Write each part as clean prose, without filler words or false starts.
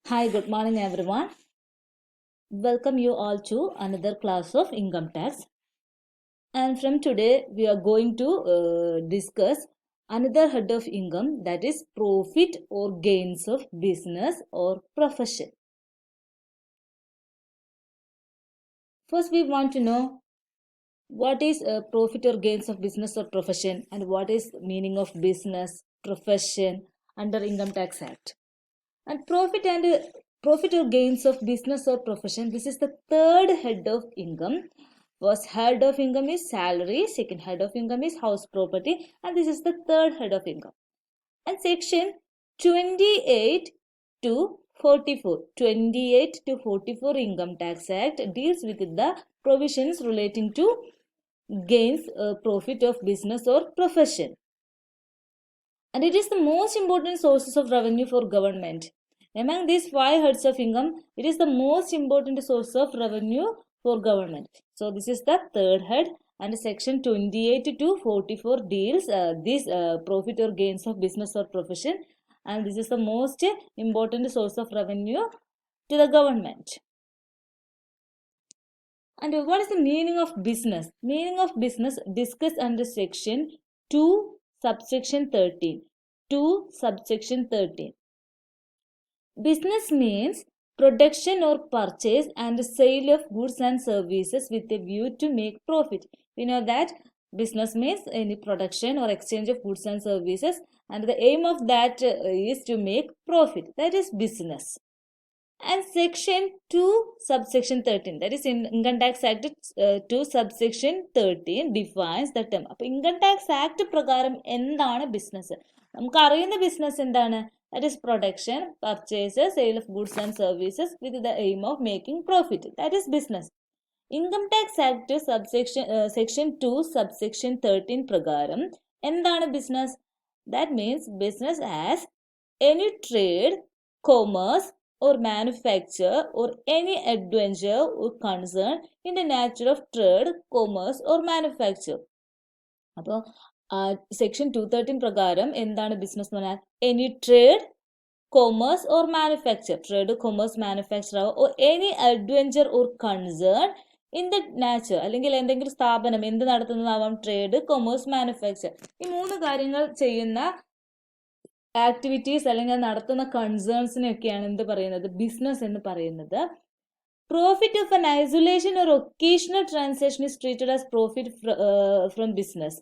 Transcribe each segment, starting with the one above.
Hi, good morning everyone. Welcome you all to another class of income tax. And from today, we are going to discuss another head of income, that is profit or gains of business or profession. First, we want to know what is profit or gains of business or profession, and what is meaning of business, profession under Income Tax Act. And profit or gains of business or profession, this is the third head of income. First head of income is salary, second head of income is house property, and this is the third head of income. And section 28 to 44 Income Tax Act deals with the provisions relating to gains, profit of business or profession, and it is the most important sources of revenue for government. Among these five heads of income, it is the most important source of revenue for government. So this is the third head, and section 28 to 44 deals this profit or gains of business or profession, and this is the most important source of revenue to the government. And what is the meaning of business? Meaning of business discussed under section 2 subsection 13. 2 subsection 13. Business means production or purchase and sale of goods and services with a view to make profit. We know that business means any production or exchange of goods and services, and the aim of that is to make profit. That is business. And section 2 subsection 13, that is in Income Tax Act 2 subsection 13 defines the term. അപ്പോൾ income tax act പ്രകാരം എന്താണ് business? നമുക്ക് അറിയുന്ന business എന്താണ്? That is production, purchase, sale of goods and services with the aim of making profit. That is business. Income Tax Act section 2 subsection 13 പ്രകാരം എന്താണ് business? That means business as any trade, commerce or manufacture or any adventure or concern in the nature of trade, commerce or manufacture. അപ്പോൾ section 213 പ്രകാരം എന്താണ് business എന്ന് പറഞ്ഞാൽ any trade, commerce or manufacture, trade, commerce, manufacture or any adventure or concern in the nature, അല്ലെങ്കിൽ എന്തെങ്കിലും സ്ഥാപനം എന്ത് നടത്തുന്നതാവാം, trade, commerce, manufacture, ഈ മൂന്ന് കാര്യങ്ങൾ ചെയ്യുന്ന ആക്ടിവിറ്റീസ് അല്ലെങ്കിൽ നടത്തുന്ന കൺസേൺസിനെയൊക്കെയാണ് എന്ത് പറയുന്നത്, ബിസിനസ് എന്ന് പറയുന്നത്. Profit of an isolation or occasional transaction is treated as profit from business.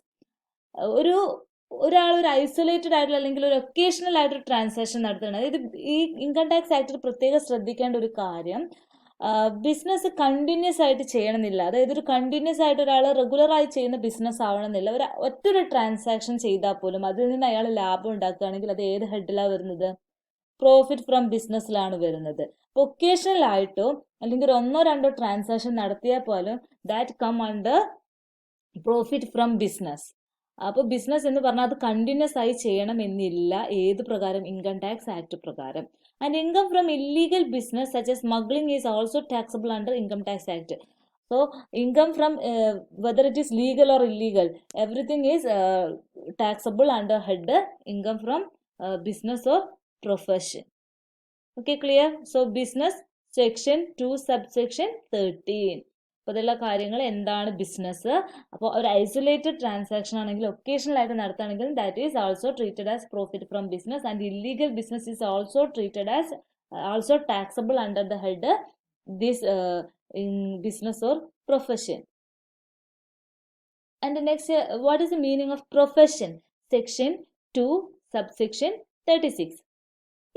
ഒരാൾ ഒരു ഐസൊലേറ്റഡ് ആയിട്ടുള്ള അല്ലെങ്കിൽ ഒരു ഒക്കേഷണൽ ആയിട്ടൊരു ട്രാൻസാക്ഷൻ നടത്തുകയാണ്. അതായത് ഈ ഇൻകം ടാക്സ് ആക്ടിൽ പ്രത്യേകം ശ്രദ്ധിക്കേണ്ട ഒരു കാര്യം, ബിസിനസ് കണ്ടിന്യൂസ് ആയിട്ട് ചെയ്യണമെന്നില്ല. അതായത് ഒരു കണ്ടിന്യൂസ് ആയിട്ട് ഒരാൾ റെഗുലറായി ചെയ്യുന്ന ബിസിനസ് ആവണമെന്നില്ല. ഒറ്റൊരു ട്രാൻസാക്ഷൻ ചെയ്താൽ പോലും അതിൽ നിന്ന് അയാൾ ലാഭം ഉണ്ടാക്കുകയാണെങ്കിൽ അത് ഏത് ഹെഡിലാണ് വരുന്നത്? പ്രോഫിറ്റ് ഫ്രം ബിസിനസ്സിലാണ് വരുന്നത്. ഒക്കേഷണൽ ആയിട്ടോ അല്ലെങ്കിൽ ഒരു ഒന്നോ രണ്ടോ ട്രാൻസാക്ഷൻ നടത്തിയാൽ പോലും that come under profit from business. അപ്പോൾ ബിസിനസ് എന്ന് പറഞ്ഞാൽ അത് കണ്ടിന്യൂസ് ആയി ചെയ്യണം എന്നില്ല. ഏത് പ്രകാരം? ഇൻകം ടാക്സ് ആക്ട് പ്രകാരം. And income from illegal business such as smuggling is also taxable under income tax act. So income from whether it is legal or illegal, everything is taxable under head income from business or profession. Okay, clear? So business section 2 subsection 13. അപ്പോൾ ഇതെല്ലാം കാര്യങ്ങൾ എന്താണ് business. അപ്പോൾ ഒരു isolated transaction ആണെങ്കിൽ, occasional ആയിട്ട് നടത്തുകയാണെങ്കിൽ that is also treated as profit from business, and illegal business is also treated as also taxable under the head this in business or profession. And the next, what is the meaning of profession? Section 2 subsection 36.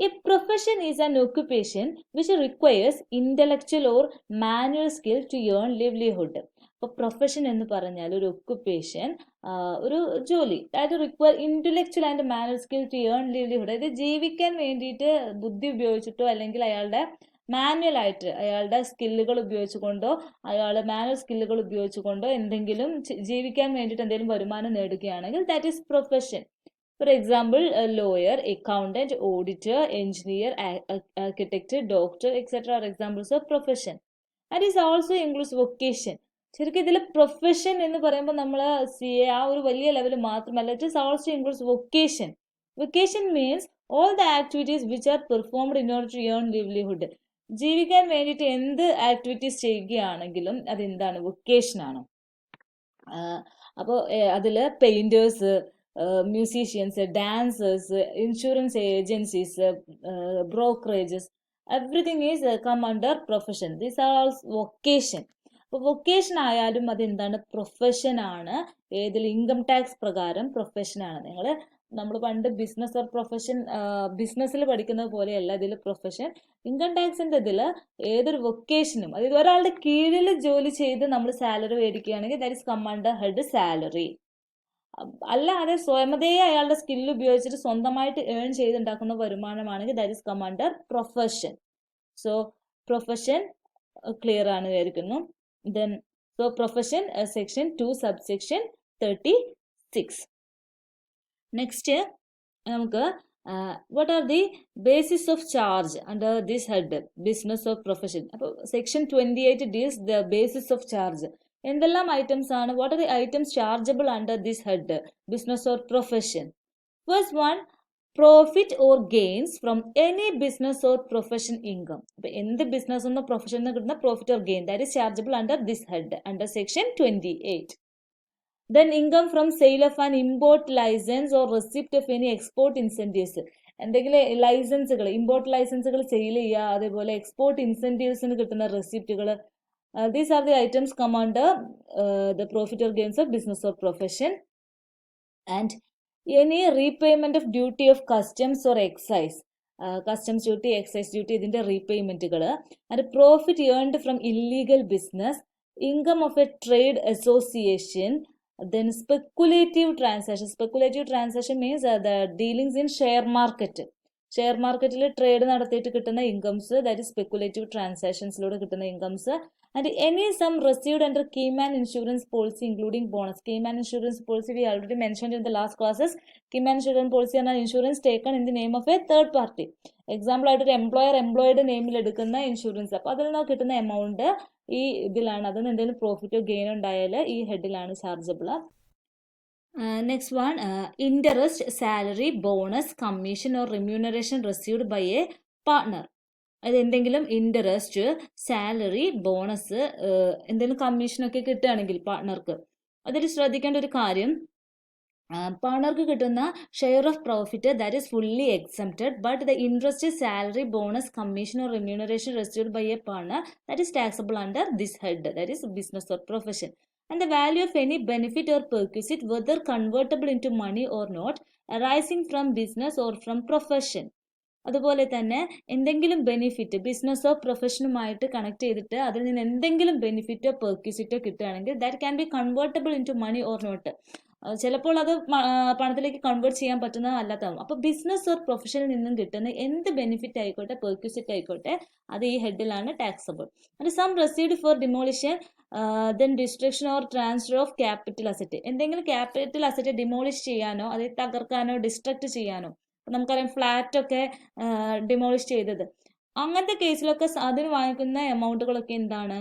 A profession is an occupation which requires intellectual or manual skill to earn livelihood. അപ്പോൾ profession എന്ന് പറഞ്ഞാൽ ഒരു occupation, ഒരു ജോലി, അതായത് require intellectual and manual skill to earn livelihood. അതായത് ജീവിക്കാൻ വേണ്ടിയിട്ട് ബുദ്ധി ഉപയോഗിച്ചിട്ടോ അല്ലെങ്കിൽ അയാളുടെ മാനുവൽ ആയിട്ട് അയാളുടെ സ്കില്ലുകൾ ഉപയോഗിച്ചുകൊണ്ടോ മാനുവൽ സ്കില്ലുകൾ ഉപയോഗിച്ചുകൊണ്ടോ എന്തെങ്കിലും ജീവിക്കാൻ വേണ്ടിയിട്ട് എന്തെങ്കിലും വരുമാനം നേടുകയാണെങ്കിൽ that is profession. For example, a lawyer, accountant, auditor, engineer, architect, doctor, etc. are examples of profession. And it also includes vocation. ശരിക്കും ഇതിൽ പ്രൊഫഷൻ എന്ന് പറയുമ്പോൾ നമ്മൾ ആ ഒരു വലിയ ലെവൽ മാത്രമല്ല, it is also includes vocation. Vocation means all the activities which are performed in order to earn livelihood. ജീവിക്കാൻ വേണ്ടിയിട്ട് എന്ത് ആക്ടിവിറ്റീസ് ചെയ്യുകയാണെങ്കിലും അതെന്താണ്, വൊക്കേഷനാണ്. അപ്പോൾ അതിൽ painters, musicians, dancers, insurance agencies, brokerages, everything is come under profession. These are all vocation. അപ്പോൾ vocation ആയാലും അതെന്താണ്, പ്രൊഫഷൻ ആണ്. ഏതിൽ, ഇൻകം ടാക്സ് പ്രകാരം പ്രൊഫഷനാണ്. നമ്മൾ പണ്ട് ബിസിനസ് ഓർ പ്രൊഫഷൻ ബിസിനസ്സിൽ പഠിക്കുന്നത് പോലെയല്ല ഇതിൽ പ്രൊഫഷൻ. ഇൻകം ടാക്സിന്റെ ഇതിൽ ഏതൊരു വൊക്കേഷനും, അതായത് ഒരാളുടെ കീഴിൽ ജോലി ചെയ്ത് നമ്മൾ സാലറി മേടിക്കുകയാണെങ്കിൽ that is come under head salary. അല്ലാതെ സ്വയമതയെ അയാളുടെ സ്കില്ല് ഉപയോഗിച്ചിട്ട് സ്വന്തമായിട്ട് ഏൺ ചെയ്തുണ്ടാക്കുന്ന വരുമാനമാണെങ്കിൽ that is come under profession. So profession clear ആണ് വിചാരിക്കുന്നു. Then so profession section 2 subsection 36. Next നമുക്ക് what are the basis of charge under this head, business or profession. അപ്പോൾ section 28 deals the basis of charge. എന്തെല്ലാം items ആണ്, what are the items chargeable under this head, business or profession? First one, profit or gains from any business or profession income. അപ്പോൾ എന്ത് business എന്നോ profession എന്ന് കിട്ടുന്ന profit or gain, that is chargeable under this head, under section 28. Then income from sale of an import license or receipt of any export incentives. എന്തെങ്കിലും ലൈസൻസുകൾ, import ലൈസൻസുകൾ sale ചെയ്യുക, അതേപോലെ export ഇൻസെന്റീവ്സിന് കിട്ടുന്ന റെസിപ്റ്റുകൾ. These are the items come under the profit or gains of business or profession. And any repayment of duty of customs or excise, customs duty, excise duty, ഇതിന്റെ റീപേയ്മെന്റുകൾ. And profit earned from illegal business, income of a trade association. Then speculative transaction. Speculative transaction means the dealings in share market. Share മാർക്കറ്റിൽ trade നടത്തിയിട്ട് കിട്ടുന്ന incomes, that is speculative ട്രാൻസാക്ഷൻസിലൂടെ കിട്ടുന്ന incomes. And any sum received under keyman insurance policy including bonus. Keyman insurance policy we already mentioned in the last classes. Keyman insurance policy എന്നാൽ insurance taken in the name of a third party. Example ആയിട്ട് ഒരു എംപ്ലോയിയുടെ നെയിമിൽ എടുക്കുന്ന insurance. അപ്പോൾ അതിൽ നിന്ന് കിട്ടുന്ന amount ഈ ഇതിലാണ്. അതിന് എന്തെങ്കിലും പ്രോഫിറ്റോ ഗെയിനോ ഉണ്ടായാൽ ഈ ഹെഡിലാണ് chargeable. Next one, interest, salary, bonus, commission or remuneration received by a partner. അത് എന്തെങ്കിലും ഇൻട്രസ്റ്റ്, സാലറി, ബോണസ്, എന്തെങ്കിലും കമ്മീഷനൊക്കെ കിട്ടുകയാണെങ്കിൽ പാർട്ണർക്ക്, അതിൽ ശ്രദ്ധിക്കേണ്ട ഒരു കാര്യം, പാർട്ണർക്ക് കിട്ടുന്ന share of profit that is fully exempted, but the interest, salary, bonus, commission or remuneration received by a partner that is taxable under this head, that is business or profession. And the value of any benefit or perquisite, whether convertible into money or not, arising from business or from profession. അതുപോലെ തന്നെ എന്തെങ്കിലും benefit ബിസിനസ്സോ പ്രൊഫഷനുമായിട്ട് connect ചെയ്തിട്ട് അതിൽ നിന്ന് എന്തെങ്കിലും ബെനിഫിറ്റോ പെർക്യൂസിറ്റോ കിട്ടുകയാണെങ്കിൽ that can be convertible in to money or not. ചിലപ്പോൾ അത് പണത്തിലേക്ക് കൺവേർട്ട് ചെയ്യാൻ പറ്റുന്ന അല്ലാത്തതാവും. അപ്പോൾ ബിസിനസ് ഓർ പ്രൊഫഷനിൽ നിന്നും കിട്ടുന്ന എന്ത് ബെനിഫിറ്റ് ആയിക്കോട്ടെ, പെർക്യൂസിറ്റ് ആയിക്കോട്ടെ, അത് ഈ ഹെഡിലാണ് taxable. And sum received for demolition, then destruction or transfer of capital asset. എന്തെങ്കിലും ക്യാപിറ്റൽ അസറ്റ് ഡിമോളിഷ് ചെയ്യാനോ, അത് തകർക്കാനോ, ഡിസ്ട്രക്ട് ചെയ്യാനോ, നമുക്കറിയാം ഫ്ലാറ്റ് ഒക്കെ ഡിമോളിഷ് ചെയ്തത്, അങ്ങനത്തെ കേസിലൊക്കെ അതിന് വാങ്ങിക്കുന്ന എമൗണ്ടുകളൊക്കെ എന്താണ്,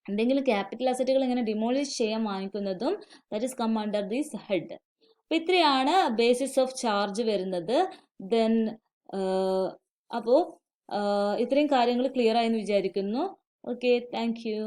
എന്തെങ്കിലും ക്യാപിറ്റൽ അസറ്റുകൾ ഇങ്ങനെ ഡിമോളിഷ് ചെയ്യാൻ വാങ്ങിക്കുന്നതും that is come under this head. അപ്പോൾ ഇത്രയാണ് ബേസിസ് ഓഫ് ചാർജ് വരുന്നത്. ദെൻ അപ്പോൾ ഇത്രയും കാര്യങ്ങൾ ക്ലിയർ ആയെന്ന് വിചാരിക്കുന്നു. Okay, thank U.